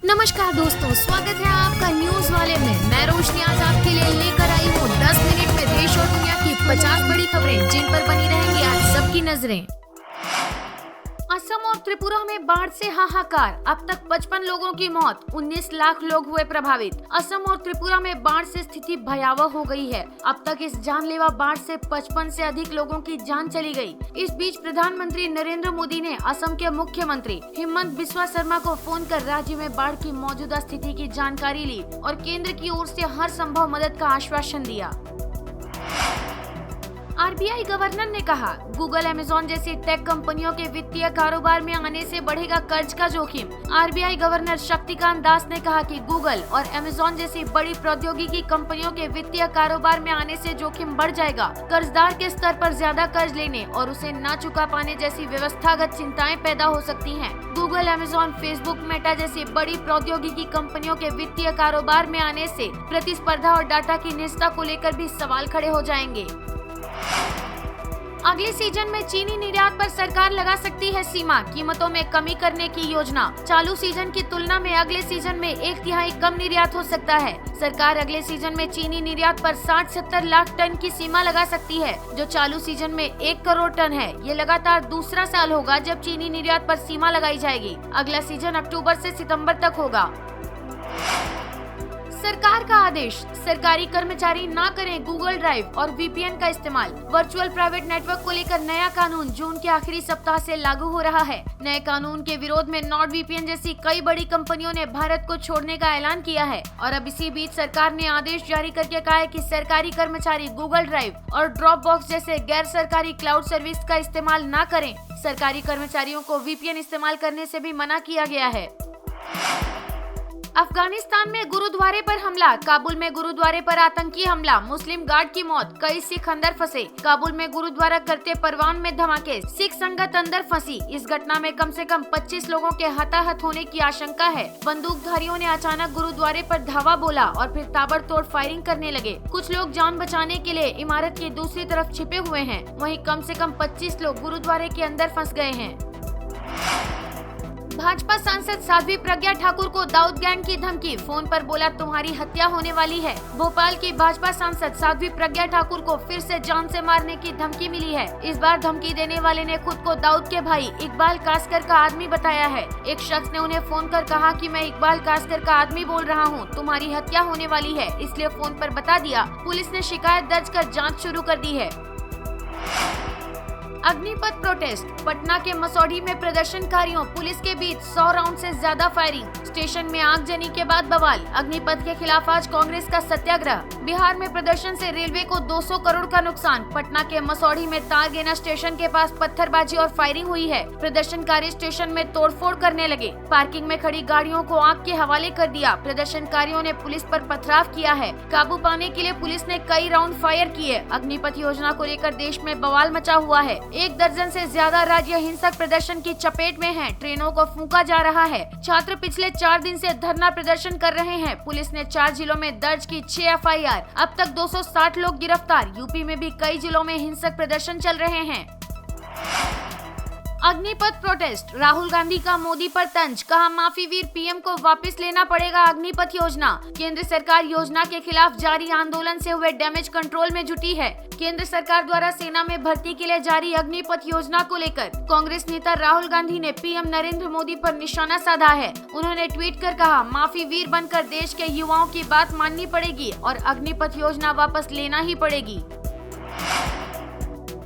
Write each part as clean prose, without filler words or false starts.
नमस्कार दोस्तों, स्वागत है आपका न्यूज वाले में। मैं रोशनी आज आपके लिए लेकर आई हूँ 10 मिनट में देश और दुनिया की 50 बड़ी खबरें जिन पर बनी रहेंगी आज सबकी नजरें। असम और त्रिपुरा में बाढ़ से हाहाकार, अब तक 55 लोगों की मौत, 19 लाख लोग हुए प्रभावित। असम और त्रिपुरा में बाढ़ से स्थिति भयावह हो गई है। अब तक इस जानलेवा बाढ़ से 55 से अधिक लोगों की जान चली गई। इस बीच प्रधानमंत्री नरेंद्र मोदी ने असम के मुख्यमंत्री हिमंत बिस्वा शर्मा को फोन कर राज्य में बाढ़ की मौजूदा स्थिति की जानकारी ली और केंद्र की ओर से हर संभव मदद का आश्वासन दिया। आरबीआई गवर्नर ने कहा, गूगल, अमेज़न जैसी टेक कंपनियों के वित्तीय कारोबार में आने से बढ़ेगा कर्ज का जोखिम। आरबीआई गवर्नर शक्तिकांत दास ने कहा कि गूगल और अमेज़न जैसी बड़ी प्रौद्योगिकी कंपनियों के वित्तीय कारोबार में आने से जोखिम बढ़ जाएगा। कर्जदार के स्तर पर ज्यादा कर्ज लेने और उसे न चुका पाने जैसी व्यवस्थागत चिंताएं पैदा हो सकती हैं। गूगल, अमेज़न, फेसबुक, मेटा जैसी बड़ी प्रौद्योगिकी कंपनियों के वित्तीय कारोबार में आने से प्रतिस्पर्धा और डाटा की निजता को लेकर भी सवाल खड़े हो जाएंगे। अगले सीजन में चीनी निर्यात पर सरकार लगा सकती है सीमा, कीमतों में कमी करने की योजना। चालू सीजन की तुलना में अगले सीजन में 1/3 कम निर्यात हो सकता है। सरकार अगले सीजन में चीनी निर्यात पर 60-70 लाख टन की सीमा लगा सकती है, जो चालू सीजन में 1 करोड़ टन है। ये लगातार दूसरा साल होगा जब चीनी निर्यात पर सीमा लगाई जाएगी। अगला सीजन अक्टूबर से सितंबर तक होगा। सरकार का आदेश, सरकारी कर्मचारी ना करें गूगल ड्राइव और वीपीएन का इस्तेमाल। वर्चुअल प्राइवेट नेटवर्क को लेकर नया कानून जून के आखिरी सप्ताह से लागू हो रहा है। नए कानून के विरोध में नॉर्ड वीपीएन जैसी कई बड़ी कंपनियों ने भारत को छोड़ने का ऐलान किया है और अब इसी बीच सरकार ने आदेश जारी करके कहा है कि सरकारी कर्मचारी गूगल ड्राइव और ड्रॉप बॉक्स जैसे गैर सरकारी क्लाउड सर्विस का इस्तेमाल ना करें। सरकारी कर्मचारियों को वीपीएन इस्तेमाल करने से भी मना किया गया है। अफगानिस्तान में गुरुद्वारे पर हमला, काबुल में गुरुद्वारे पर आतंकी हमला, मुस्लिम गार्ड की मौत, कई सिख अंदर फंसे। काबुल में गुरुद्वारा करते परवान में धमाके, सिख संगत अंदर फंसी। इस घटना में कम से कम 25 लोगों के हताहत होने की आशंका है। बंदूकधारियों ने अचानक गुरुद्वारे पर धावा बोला और फिर ताबड़तोड़ फायरिंग करने लगे। कुछ लोग जान बचाने के लिए इमारत की दूसरी तरफ छिपे हुए हैं। वहीं कम से कम 25 लोग गुरुद्वारे के अंदर फंस गए हैं। भाजपा सांसद साध्वी प्रज्ञा ठाकुर को दाऊद गैंग की धमकी, फोन पर बोला तुम्हारी हत्या होने वाली है। भोपाल की भाजपा सांसद साध्वी प्रज्ञा ठाकुर को फिर से जान से मारने की धमकी मिली है। इस बार धमकी देने वाले ने खुद को दाऊद के भाई इकबाल कासकर का आदमी बताया है। एक शख्स ने उन्हें फोन कर कहा कि मैं इकबाल कासकर का आदमी बोल रहा हूँ, तुम्हारी हत्या होने वाली है, इसलिए फोन पर बता दिया। पुलिस ने शिकायत दर्ज कर जाँच शुरू कर दी है। अग्निपथ प्रोटेस्ट, पटना के मसौढ़ी में प्रदर्शनकारियों पुलिस के बीच 100 राउंड से ज्यादा फायरिंग, स्टेशन में आगजनी के बाद बवाल। अग्निपथ के खिलाफ आज कांग्रेस का सत्याग्रह। बिहार में प्रदर्शन से रेलवे को 200 करोड़ का नुकसान। पटना के मसौढ़ी में तारगेना स्टेशन के पास पत्थरबाजी और फायरिंग हुई है। प्रदर्शनकारी स्टेशन में तोड़फोड़ करने लगे, पार्किंग में खड़ी गाड़ियों को आग के हवाले कर दिया। प्रदर्शनकारियों ने पुलिस पर पथराव किया है। काबू पाने के लिए पुलिस ने कई राउंड फायर किए। अग्निपथ योजना को लेकर देश में बवाल मचा हुआ है। 1 दर्जन से ज्यादा राज्य हिंसक प्रदर्शन की चपेट में हैं। ट्रेनों को फूंका जा रहा है। छात्र पिछले 4 दिन से धरना प्रदर्शन कर रहे हैं। पुलिस ने 4 जिलों में दर्ज की 6 एफआईआर। अब तक 260 लोग गिरफ्तार। यूपी में भी कई जिलों में हिंसक प्रदर्शन चल रहे हैं। अग्निपथ प्रोटेस्ट, राहुल गांधी का मोदी पर तंज, कहा माफी वीर पीएम को वापस लेना पड़ेगा अग्निपथ योजना। केंद्र सरकार योजना के खिलाफ जारी आंदोलन से हुए डैमेज कंट्रोल में जुटी है। केंद्र सरकार द्वारा सेना में भर्ती के लिए जारी अग्निपथ योजना को लेकर कांग्रेस नेता राहुल गांधी ने पीएम नरेंद्र मोदी पर निशाना साधा है। उन्होंने ट्वीट कर कहा, माफी वीर बनकर देश के युवाओं की बात माननी पड़ेगी और अग्निपथ योजना वापस लेना ही पड़ेगी।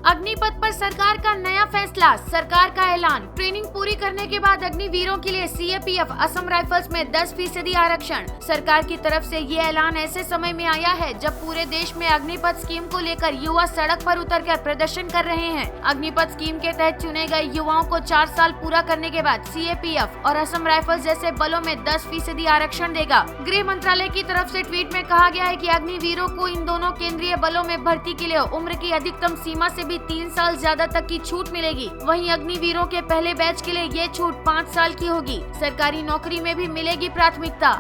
अग्निपथ पर सरकार का नया फैसला, सरकार का ऐलान। ट्रेनिंग पूरी करने के बाद अग्निवीरों के लिए सीएपीएफ असम राइफल्स में 10% आरक्षण। सरकार की तरफ से ये ऐलान ऐसे समय में आया है जब पूरे देश में अग्निपथ स्कीम को लेकर युवा सड़क पर उतरकर प्रदर्शन कर रहे हैं। अग्निपथ स्कीम के तहत चुने गए युवाओं को 4 साल पूरा करने के बाद सीएपीएफ और असम राइफल्स जैसे बलों में 10% आरक्षण देगा। गृह मंत्रालय की तरफ से ट्वीट में कहा गया है कि अग्निवीरों को इन दोनों केंद्रीय बलों में भर्ती के लिए उम्र की अधिकतम सीमा से 3 साल ज्यादा तक की छूट मिलेगी। वहीं अग्निवीरों के पहले बैच के लिए ये छूट 5 साल की होगी। सरकारी नौकरी में भी मिलेगी प्राथमिकता।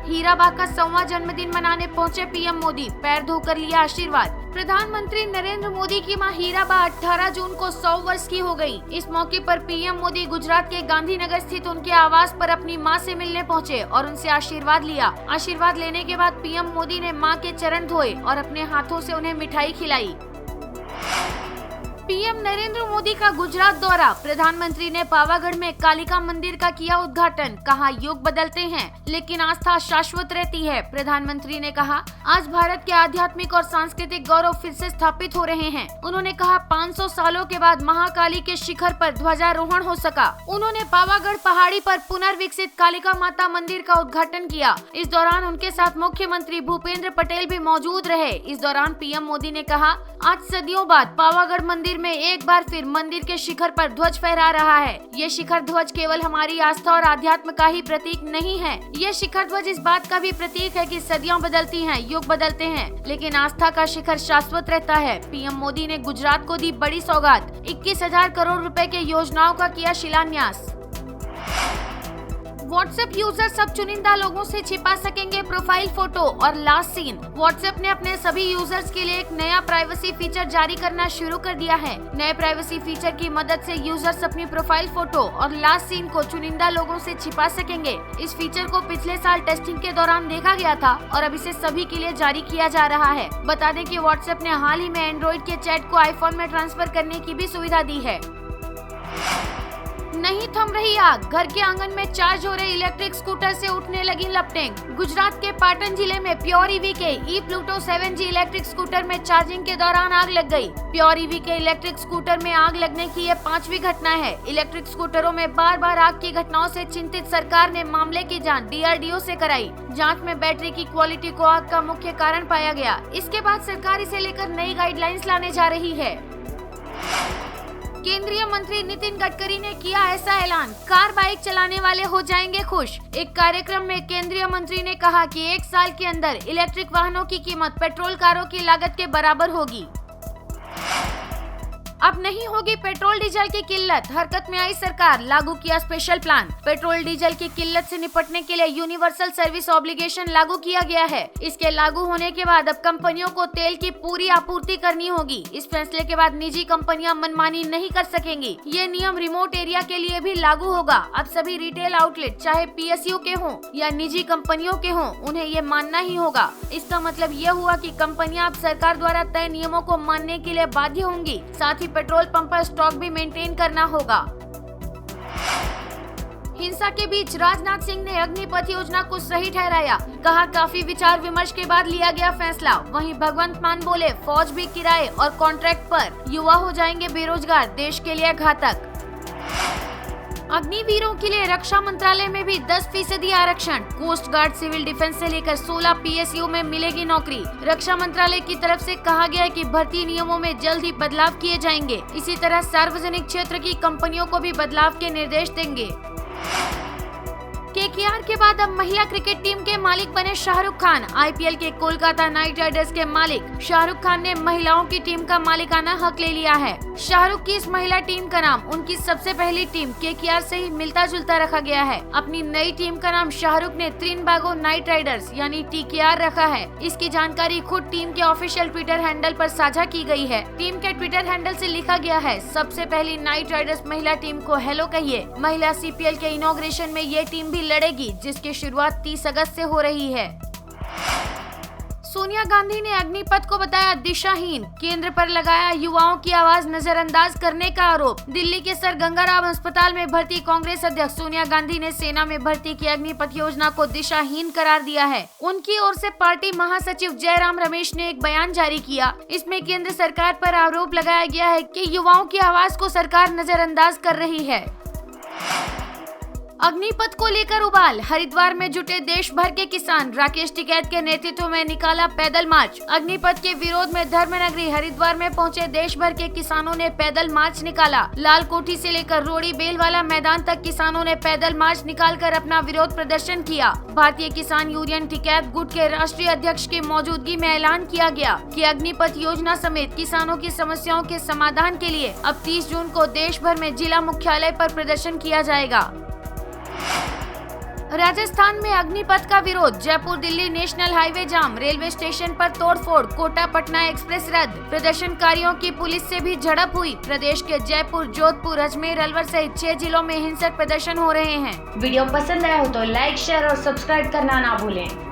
हीराबा का 100वां जन्मदिन मनाने पहुंचे पीएम मोदी, पैर धोकर लिया आशीर्वाद। प्रधानमंत्री नरेंद्र मोदी की मां हीराबा 18 जून को 100 वर्ष की हो गई। इस मौके पर पीएम मोदी गुजरात के गांधीनगर स्थित उनके आवास पर अपनी मां से मिलने पहुंचे और उनसे आशीर्वाद लिया। आशीर्वाद लेने के बाद पीएम मोदी ने मां के चरण धोए और अपने हाथों से उन्हें मिठाई खिलाई। पीएम नरेंद्र मोदी का गुजरात दौरा। प्रधानमंत्री ने पावागढ़ में कालिका मंदिर का किया उद्घाटन। कहा, युग बदलते हैं लेकिन आस्था शाश्वत रहती है। प्रधानमंत्री ने कहा, आज भारत के आध्यात्मिक और सांस्कृतिक गौरव फिर से स्थापित हो रहे हैं। उन्होंने कहा, 500 सालों के बाद महाकाली के शिखर पर ध्वजारोहण हो सका। उन्होंने पावागढ़ पहाड़ी पर पुनर्विकसित कालिका माता मंदिर का उद्घाटन किया। इस दौरान उनके साथ मुख्यमंत्री भूपेंद्र पटेल भी मौजूद रहे। इस दौरान पीएम मोदी ने कहा, आज सदियों बाद पावागढ़ मंदिर में एक बार फिर मंदिर के शिखर पर ध्वज फहरा रहा है। ये शिखर ध्वज केवल हमारी आस्था और आध्यात्म का ही प्रतीक नहीं है, ये शिखर ध्वज इस बात का भी प्रतीक है कि सदियां बदलती हैं, युग बदलते हैं, लेकिन आस्था का शिखर शाश्वत रहता है। पीएम मोदी ने गुजरात को दी बड़ी सौगात। 21,000 करोड़ रुपए के योजनाओं का किया शिलान्यास। व्हाट्सएप यूजर्स अब चुनिंदा लोगों से छिपा सकेंगे प्रोफाइल फोटो और लास्ट सीन। व्हाट्सएप ने अपने सभी यूजर्स के लिए एक नया प्राइवेसी फीचर जारी करना शुरू कर दिया है। नए प्राइवेसी फीचर की मदद से यूजर्स अपनी प्रोफाइल फोटो और लास्ट सीन को चुनिंदा लोगों से छिपा सकेंगे। इस फीचर को पिछले साल टेस्टिंग के दौरान देखा गया था और अब इसे सभी के लिए जारी किया जा रहा है। बता दें कि व्हाट्सएप ने हाल ही में एंड्रॉइड के चैट को आईफोन में ट्रांसफर करने की भी सुविधा दी है। नहीं थम रही आग। घर के आंगन में चार्ज हो रहे इलेक्ट्रिक स्कूटर से उठने लगी लपटें। गुजरात के पाटन जिले में प्योर ईवी के ई प्लूटो 7G इलेक्ट्रिक स्कूटर में चार्जिंग के दौरान आग लग गई। प्योर ईवी के इलेक्ट्रिक स्कूटर में आग लगने की ये 5वीं घटना है। इलेक्ट्रिक स्कूटरों में बार बार आग की घटनाओं से चिंतित सरकार ने मामले की जांच DRDO से कराई। जांच में बैटरी की क्वालिटी को आग का मुख्य कारण पाया गया। इसके बाद सरकार इसे लेकर नई गाइडलाइंस लाने जा रही है। केंद्रीय मंत्री नितिन गडकरी ने किया ऐसा ऐलान, कार बाइक चलाने वाले हो जाएंगे खुश। एक कार्यक्रम में केंद्रीय मंत्री ने कहा कि 1 साल के अंदर इलेक्ट्रिक वाहनों की कीमत पेट्रोल कारों की लागत के बराबर होगी। अब नहीं होगी पेट्रोल डीजल की किल्लत। हरकत में आई सरकार, लागू किया स्पेशल प्लान। पेट्रोल डीजल की किल्लत से निपटने के लिए यूनिवर्सल सर्विस ऑब्लिगेशन लागू किया गया है। इसके लागू होने के बाद अब कंपनियों को तेल की पूरी आपूर्ति करनी होगी। इस फैसले के बाद निजी कंपनियां मनमानी नहीं कर सकेंगी। ये नियम रिमोट एरिया के लिए भी लागू होगा। अब सभी रिटेल आउटलेट चाहे PSU के हों या निजी कंपनियों के हों, उन्हें ये मानना ही होगा। इसका मतलब ये हुआ कि कंपनियां अब सरकार द्वारा तय नियमों को मानने के लिए बाध्य होंगी। साथ ही पेट्रोल पंप पर स्टॉक भी मेंटेन करना होगा। हिंसा के बीच राजनाथ सिंह ने अग्निपथ योजना को सही ठहराया। कहा, काफी विचार विमर्श के बाद लिया गया फैसला। वहीं भगवंत मान बोले, फौज भी किराए और कॉन्ट्रैक्ट पर, युवा हो जाएंगे बेरोजगार, देश के लिए घातक। अग्निवीरों के लिए रक्षा मंत्रालय में भी 10% आरक्षण। कोस्ट गार्ड, सिविल डिफेंस से लेकर 16 PSU में मिलेगी नौकरी। रक्षा मंत्रालय की तरफ से कहा गया है कि भर्ती नियमों में जल्द ही बदलाव किए जाएंगे। इसी तरह सार्वजनिक क्षेत्र की कंपनियों को भी बदलाव के निर्देश देंगे। KKR के बाद अब महिला क्रिकेट टीम के मालिक बने शाहरुख खान। IPL के कोलकाता नाइट राइडर्स के मालिक शाहरुख खान ने महिलाओं की टीम का मालिकाना हक ले लिया है। शाहरुख की इस महिला टीम का नाम उनकी सबसे पहली टीम KKR से ही मिलता जुलता रखा गया है। अपनी नई टीम का नाम शाहरुख ने त्रिनबागो नाइट राइडर्स यानी TKR रखा है। इसकी जानकारी खुद टीम के ऑफिशियल ट्विटर हैंडल पर साझा की गई है। टीम के ट्विटर हैंडल से लिखा गया है, सबसे पहली नाइट राइडर्स महिला टीम को हेलो कहिए। महिला CPL के इनॉग्रेशन में ये टीम भी लड़ेगी, जिसकी शुरुआत 30 अगस्त से हो रही है। सोनिया गांधी ने अग्निपथ को बताया दिशाहीन। केंद्र पर लगाया युवाओं की आवाज नजरअंदाज करने का आरोप। दिल्ली के सर गंगाराम अस्पताल में भर्ती कांग्रेस अध्यक्ष सोनिया गांधी ने सेना में भर्ती की अग्निपथ योजना को दिशाहीन करार दिया है। उनकी ओर से पार्टी महासचिव जयराम रमेश ने एक बयान जारी किया। इसमें केंद्र सरकार पर आरोप लगाया गया है कि युवाओं की आवाज को सरकार नजरअंदाज कर रही है। अग्निपथ को लेकर उबाल। हरिद्वार में जुटे देश भर के किसान। राकेश टिकैत के नेतृत्व में निकाला पैदल मार्च। अग्निपथ के विरोध में धर्मनगरी हरिद्वार में पहुंचे देश भर के किसानों ने पैदल मार्च निकाला। लाल कोठी से लेकर रोड़ी बेलवाला मैदान तक किसानों ने पैदल मार्च निकालकर अपना विरोध प्रदर्शन किया। भारतीय किसान यूनियन टिकैत गुट के राष्ट्रीय अध्यक्ष की मौजूदगी में ऐलान किया गया कि अग्निपथ योजना समेत किसानों की समस्याओं के समाधान के लिए अब 30 जून को देश भर में जिला मुख्यालय पर प्रदर्शन किया जाएगा। राजस्थान में अग्निपथ का विरोध, जयपुर दिल्ली नेशनल हाईवे जाम, रेलवे स्टेशन पर तोड़फोड़, कोटा पटना एक्सप्रेस रद्द। प्रदर्शनकारियों की पुलिस से भी झड़प हुई। प्रदेश के जयपुर, जोधपुर, अजमेर, अलवर सहित 6 जिलों में हिंसक प्रदर्शन हो रहे हैं। वीडियो पसंद आया हो तो लाइक, शेयर और सब्सक्राइब करना ना भूलें।